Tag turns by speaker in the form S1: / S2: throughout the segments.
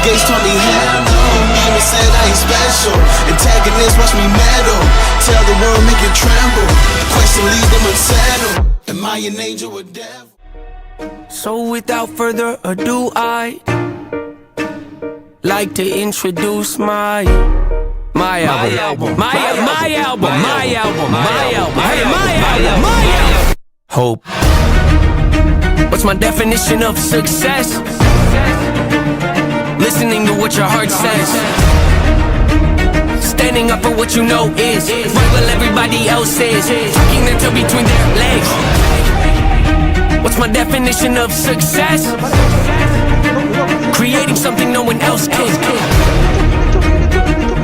S1: gates told me hell no. Demon said I ain't special. Antagonists watch me meddle. Tell the world, make it tremble. Question leave them unsettled. Am I an angel or devil?
S2: So without further ado, I'd like to introduce my album. Hope. What's my definition of success? Listening to what your heart says. Standing up for what you know is right while everybody else is tucking their tail between their legs. What's my definition of success? Creating something no one else can.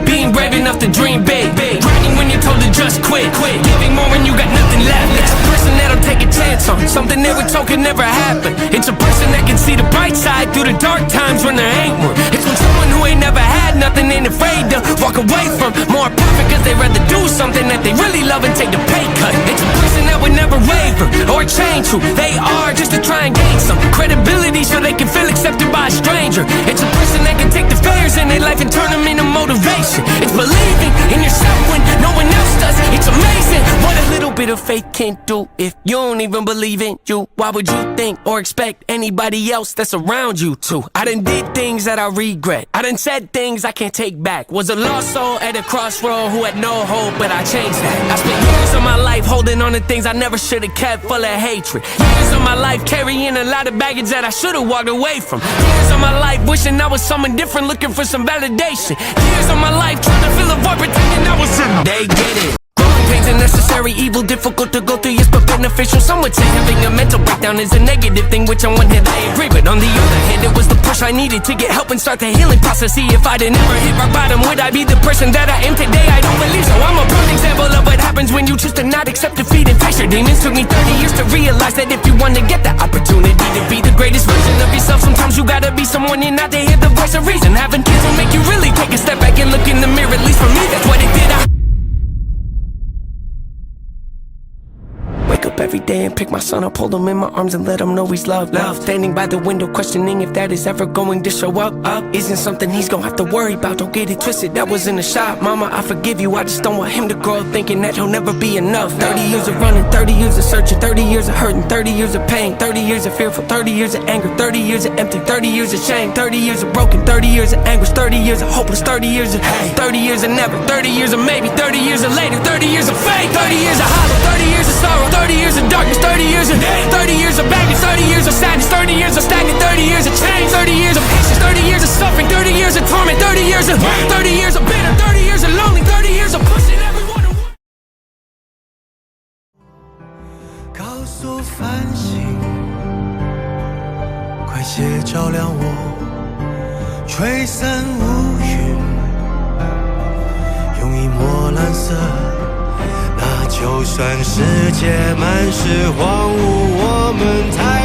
S2: Being brave enough to dream big. Grinding when you're told to just quit. Giving more when you got nothing left. It's a person that'll take a chance on something they were told could never happen. It's a person that can see the bright side through the dark times when there ain't one. It's when someone who ain't never had nothing ain't afraid to walk away from more perfect, cause they rather do something that they really love and take the pay cut. It's a person that would never waver or change who they are just to try and gain some credibility so they can feel accepted by a stranger. It's a person that can take the failures in their life and turn them into motivation. It's believing in yourself when no one else does. It's amazing what a little bit of faith can do. If you don't even believe in you, why would you think or expect anybody else that's around you to? I done did things that I regret. I done said things I can't take back. Was a lost soul at a crossroad who had no hope, but I changed that. I spent years of my life holding on to things I never should have kept, full of hatred. Years of my life carrying a lot of baggage that I should have walked away from. Years of my life wishing I was someone different, looking for some validation. Years of my life trying to fill a void, pretending I was in them. They get it. Growing pains are necessary, evil, difficult to go through, yes, but beneficial. Some would say having a mental breakdown is a negative thing, which on one hand I agree, but on the other hand, it was the push I needed to get help and start the healing process. See, if I didn't ever hit rock bottom, would I be the person that I am today? I don't believe so. I'm a prime example of what happens when you choose to not accept defeat and face your demons. Took me 30 years to realize that if you want to get the opportunity to be the greatest version of yourself, sometimes you gotta be someone you're not to hear the voice of reason. Having kids will make you really take a step back and look in the mirror. At least for me, that's what it did. Wake up every day and pick my son up, hold him in my arms and let him know he's loved. Standing by the window questioning if that is ever going to show up. Isn't something he's gonna have to worry about, don't get it twisted, that was in the shop. Mama, I forgive you, I just don't want him to grow up thinking that he'll never be enough. 30 years of running, 30 years of searching, 30 years of hurting, 30 years of pain, 30 years of fearful, 30 years of anger, 30 years of empty, 30 years of shame, 30 years of broken, 30 years of anguish, 30 years of hopeless, 30 years of hate, 30 years of never, 30 years of maybe, 30 years of later, 30 years of fate, 30 years of hollow, 30 years of sorrow, 30 years of darkness, 30 years of day, 30 years of baggage, 30 years of sadness, 30 years of stagnant, 30 years of change, 30 years of patience, 30 years of suffering, 30 years of torment, 30 years of 30 years of bitter, 30 years of lonely, 30 years of pushing everyone away.
S3: 告诉繁星，快些照亮我，吹散乌云，用一抹蓝色。那就算世界满是荒芜，我们才